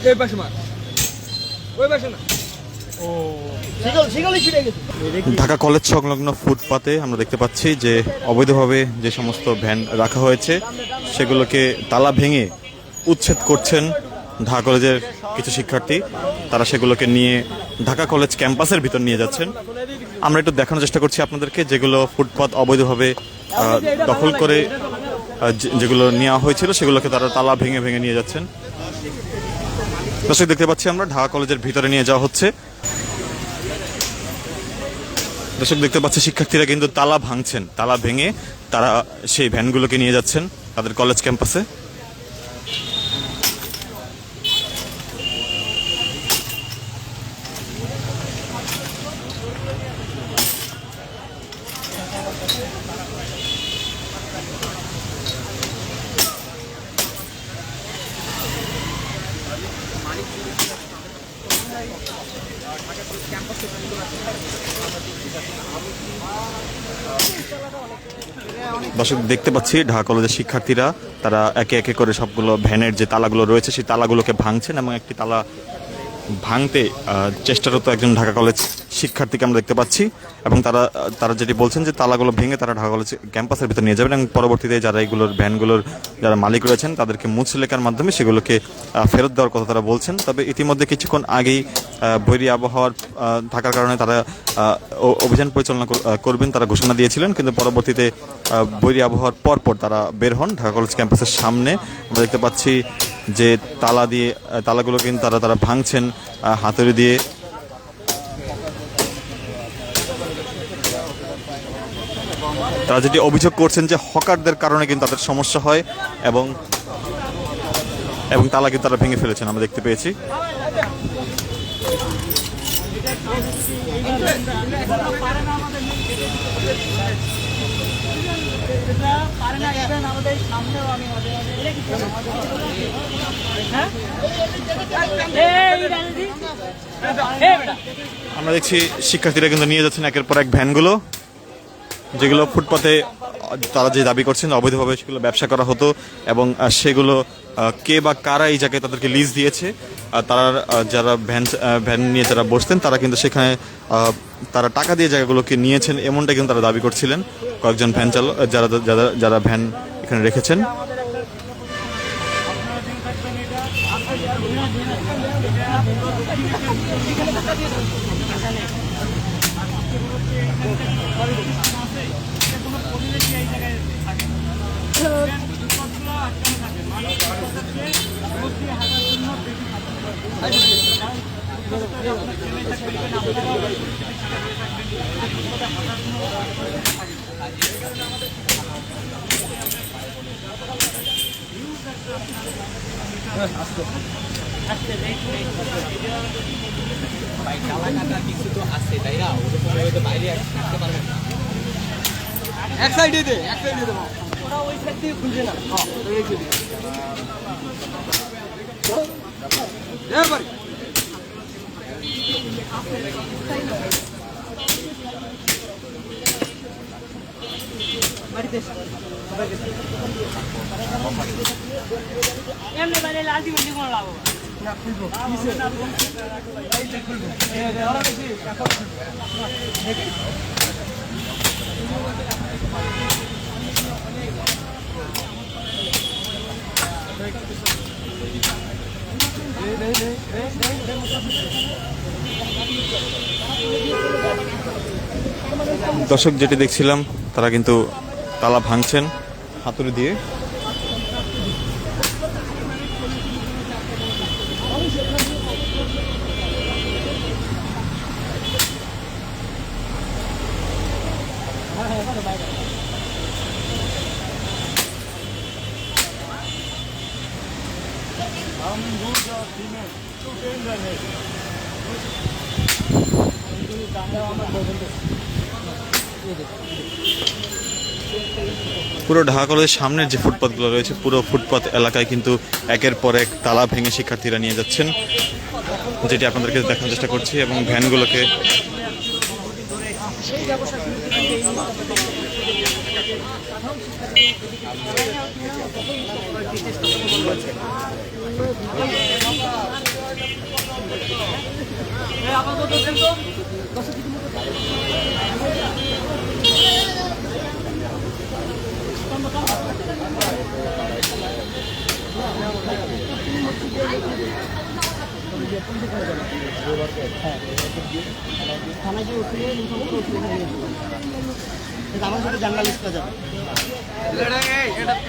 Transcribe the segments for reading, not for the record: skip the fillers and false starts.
এই পাশে মার, ওই পাশে না। ঢাকা কলেজ সংলগ্ন ফুটপাতে আমরা দেখতে পাচ্ছি যে অবৈধভাবে যে সমস্ত ভ্যান রাখা হয়েছে সেগুলোকে তালা ভেঙে উচ্ছেদ করছেন ঢাকা কলেজের কিছু শিক্ষার্থী। তারা সেগুলোকে নিয়ে ঢাকা কলেজ ক্যাম্পাসের ভিতর নিয়ে যাচ্ছেন। আমরা একটু দেখানোর চেষ্টা করছি আপনাদেরকে যেগুলো ফুটপাত অবৈধভাবে দখল করে যেগুলো নেওয়া হয়েছিল সেগুলোকে তারা তালা ভেঙে ভেঙে নিয়ে যাচ্ছেন। দর্শক দেখতে পাচ্ছি আমরা ঢাকা কলেজের ভিতরে নিয়ে যাওয়া হচ্ছে। দর্শক দেখতে পাচ্ছি শিক্ষার্থীরা কিন্তু তালা ভাঙছেন, তালা ভেঙে তারা সেই ভ্যানগুলোকে নিয়ে যাচ্ছেন তাদের কলেজ ক্যাম্পাসে। দর্শক দেখতে পাচ্ছি ঢাকা কলেজের শিক্ষার্থীরা তারা একে একে করে সবগুলো ভ্যানের যে তালাগুলো রয়েছে সেই তালাগুলোকে ভাঙছেন এবং একটি তালা ভাঙতে চেষ্টারত একজন ঢাকা কলেজ শিক্ষার্থীকে আমরা দেখতে পাচ্ছি এবং তারা যেটি বলছেন যে তালাগুলো ভেঙে তারা ঢাকা কলেজ ক্যাম্পাসের ভিতরে নিয়ে যাবেন এবং পরবর্তীতে যারা এইগুলোর ভ্যানগুলোর যারা মালিক রয়েছেন তাদেরকে মুচলেখার মাধ্যমে সেগুলোকে ফেরত দেওয়ার কথা তারা বলছেন। তবে ইতিমধ্যে কিছুক্ষণ আগেই বৈরী আবহাওয়ার থাকার কারণে তারা অভিযান পরিচালনা করবেন তারা ঘোষণা দিয়েছিলেন, কিন্তু পরবর্তীতে বৈরী আবহাওয়ার পরপর তারা বের হন ঢাকা কলেজ ক্যাম্পাসের সামনে। আমরা দেখতে পাচ্ছি যে তালাগুলো কিন্তু তারা ভাঙছেন হাতুড়ি দিয়ে। তারা যেটি অভিযোগ করছেন যে হকারদের কারণে কিন্তু তাদের সমস্যা হয় এবং তালা কিন্তু তারা ভেঙে ফেলেছেন আমরা দেখতে পেয়েছি। আমরা দেখছি শিক্ষার্থীরা কিন্তু নিয়ে যাচ্ছেন একের পর এক ভ্যানগুলো যেগুলো ফুটপাতে তারা যে দাবি করছেন অবৈধভাবে সেগুলো ব্যবসা করা হতো এবং সেগুলো কে বা কারা এই জায়গায় তাদেরকে লিজ দিয়েছে তারা যারা ভ্যান নিয়ে যারা বসতেন তারা কিন্তু সেখানে তারা টাকা দিয়ে জায়গাগুলোকে নিয়েছেন এমনটা কিন্তু তারা দাবি করছিলেন কয়েকজন ভ্যান চালক যারা ভ্যান এখানে রেখেছেন। এক সাইডে দে, এক সাইডে দে, ওরা ওই সাইড থেকে খুলছে না। এমনি বাইরে লালটি বন্ধি কোন লাভ না খুলবো দর্শক যেটি দেখছিলাম তারা কিন্তু তালা ভাঙছেন হাতুড়ি দিয়ে। পুরো ঢাকা কলেজের সামনের যে ফুটপাথগুলো রয়েছে পুরো ফুটপাথ এলাকায় কিন্তু একের পর এক তালা ভেঙে শিক্ষার্থীরা নিয়ে যাচ্ছেন, যেটি আপনাদেরকে দেখানোর চেষ্টা করছি এবং ভ্যানগুলোকে জার্নালিস্টরা যাবে।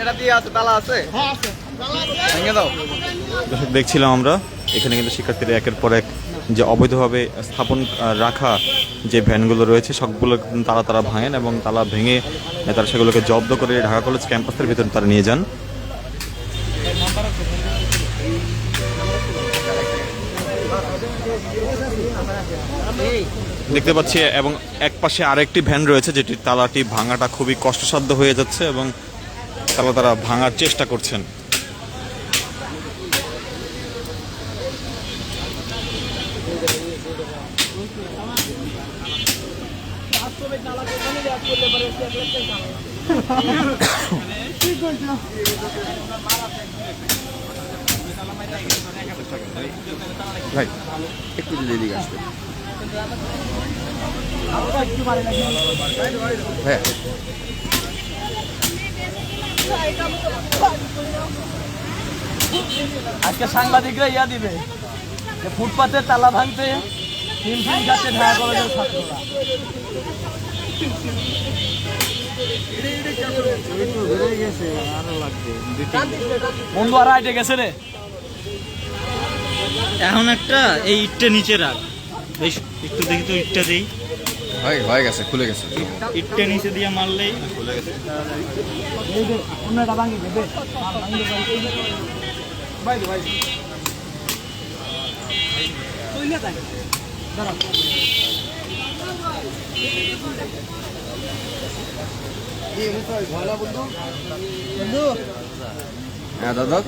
এটা দিয়ে আছে, তালা আছে, ভেঙে দাও। দর্শক, দেখছিলাম আমরা এখানে কিন্তু শিক্ষার্থীরা একের পর এক যে অবৈধভাবে স্থাপন রাখা যে ভ্যানগুলো রয়েছে সবগুলো তারা ভাঙেন এবং তালা ভেঙে তারা সেগুলোকে জব্দ করে ঢাকা কলেজ ক্যাম্পাসের ভিতরে তারা নিয়ে যান। দেখতে পাচ্ছি এবং এক পাশে আরেকটি ভ্যান রয়েছে যেটির তালাটি ভাঙাটা খুবই কষ্টসাধ্য হয়ে যাচ্ছে এবং তারা ভাঙার চেষ্টা করছেন। ভাই একটু যদি এদিকে আসবে। হ্যাঁ, আজকে সাংবাদিকরা ইয়া দিবে যে ফুটপাতের তালা ভাঙতে হিমশিম খাচ্ছে ঢাকা কলেজের ছাত্ররা। বন্ধু আর আইটে গেছে রে। এখন একটা এই ইটটা নিচে রাখ, বেশ একটু দেখি তো ইটটা দেই। হয়ে গেছে, খুলে গেছে। ইটটা নিচে দিয়ে মারলেই খুলে গেছে। হ্যাঁ দাদা,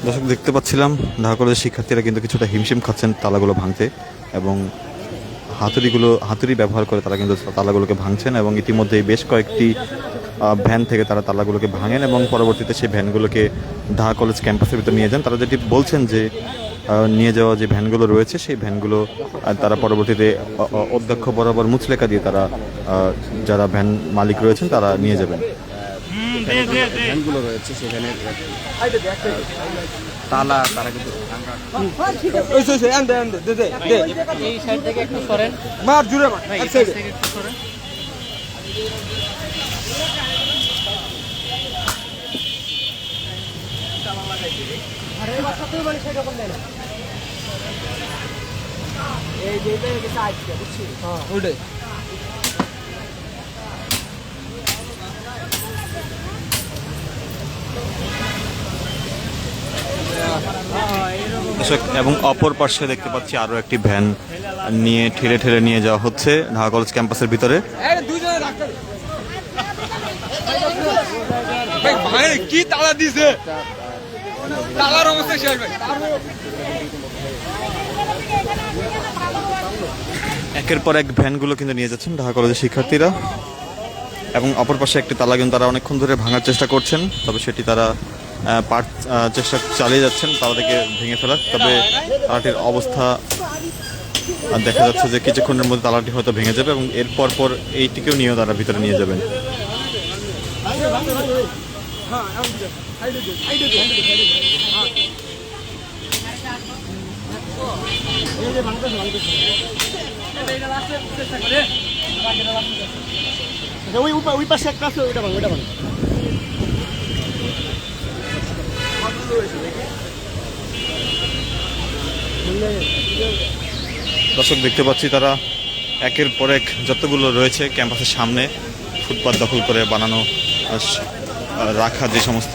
দর্শক, দেখতে পাচ্ছিলাম ঢাকা কলেজের শিক্ষার্থীরা কিন্তু কিছুটা হিমশিম খাচ্ছেন তালাগুলো ভাঙতে এবং হাতুড়ি ব্যবহার করে তারা কিন্তু তালাগুলোকে ভাঙছেন এবং ইতিমধ্যে বেশ কয়েকটি ভ্যান থেকে তারা তালাগুলোকে ভাঙেন এবং পরবর্তীতে সেই ভ্যানগুলোকে ঢাকা কলেজ ক্যাম্পাসের ভিতরে নিয়ে যান। তারা যেটি বলছেন যে নিয়ে যাওয়া যে ভ্যানগুলো রয়েছে সেই ভ্যানগুলো তারা পরবর্তীতে অধ্যক্ষ বরাবর মুচলেকা দিয়ে তারা যারা ভ্যান মালিক রয়েছেন তারা নিয়ে যাবেন। ভ্যানগুলো রয়েছে সেখানে তালা তারা কিন্তু এই সাইড থেকে একটু সরেন, মার জুড়ে মার এক সাইডে। একটু সরেন। এবং অপর পাশে দেখতে পাচ্ছি আরো একটি ভ্যান নিয়ে ঠেলে নিয়ে যাওয়া হচ্ছে ঢাকা কলেজ ক্যাম্পাসের ভিতরে। কি তালা দিছে, তালার অবস্থা শেষ ভাই। একের পর এক ভ্যানগুলো কিন্তু নিয়ে যাচ্ছেন ঢাকা কলেজের শিক্ষার্থীরা এবং অপর পাশে একটি তালা কিন্তু তারা অনেকক্ষণ ধরে ভাঙার চেষ্টা করছেন, তবে সেটি তারা চেষ্টা চালিয়ে যাচ্ছেন তালাটিকে ভেঙে ফেলার। তবে তালাটির অবস্থা দেখা যাচ্ছে যে কিছুক্ষণের মধ্যে তালাটি হয়তো ভেঙে যাবে এবং এরপর এইটিকেও নিয়েও তারা ভিতরে নিয়ে যাবেন। ওই পাশে একটা আছে, ওইটা ভাঙ, ওইটা ভাঙ। দর্শক, দেখতে পাচ্ছি তারা একের পর এক যতগুলো রয়েছে ক্যাম্পাসের সামনে ফুটপাত দখল করে বানানো রাখা যে সমস্ত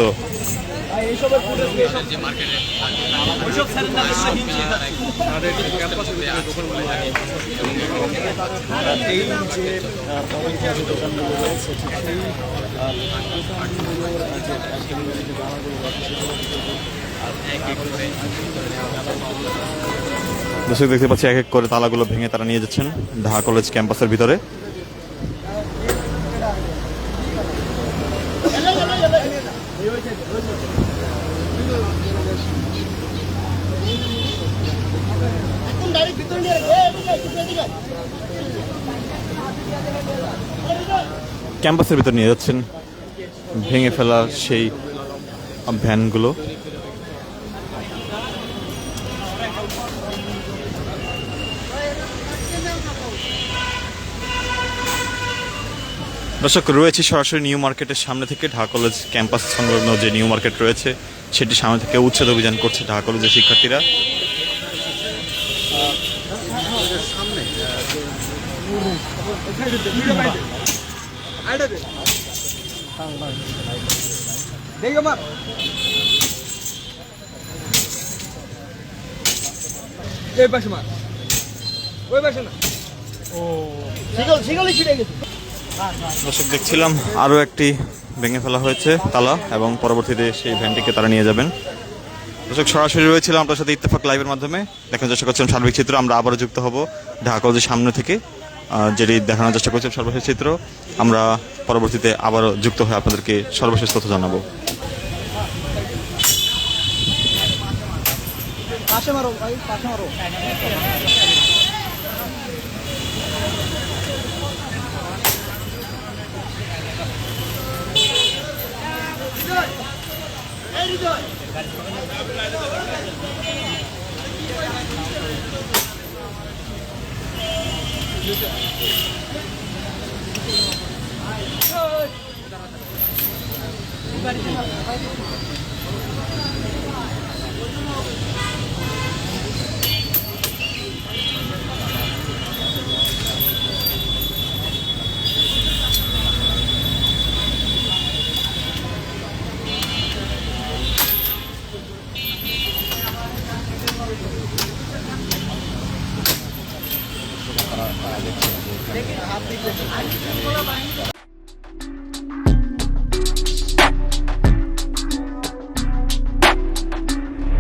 দর্শক, দেখতে পাচ্ছি এক এক করে তালাগুলো ভেঙে তারা নিয়ে যাচ্ছেন ঢাকা কলেজ ক্যাম্পাসের ভিতরে। ক্যাম্পাসের ভিতর নিয়ে যাচ্ছেন ভেঙে ফেলা সেই ভ্যানগুলো। দর্শক, রয়েছে সরাসরি নিউ মার্কেটের সামনে থেকে। ঢাকা কলেজ ক্যাম্পাস সংলগ্ন যে নিউ মার্কেট রয়েছে সেটি সামনে থেকে উচ্ছেদ অভিযান করছে ঢাকা কলেজের শিক্ষার্থীরা। দেখো মা এই পাশে মা ওই পাশে না শিকলি ছিঁড়ে গেছে। দর্শক, দেখছিলাম আরও একটি ভেঙে ফেলা হয়েছে তালা, এবং পরবর্তীতে সেই ভ্যানটিকে তারা নিয়ে যাবেন। দর্শক, সরাসরি রয়েছিলাম আপনার সাথে ইত্তেফাক লাইভের মাধ্যমে। দেখানোর চেষ্টা করছিলাম সার্বিক চিত্র। আমরা আবারও যুক্ত হব ঢাকা কলেজের সামনে থেকে, যেটি দেখানোর চেষ্টা করছিলাম সর্বশেষ চিত্র। আমরা পরবর্তীতে আবারও যুক্ত হয়ে আপনাদেরকে সর্বশেষ তথ্য জানাবো। পাশে মারো ভাই, পাশে মারো।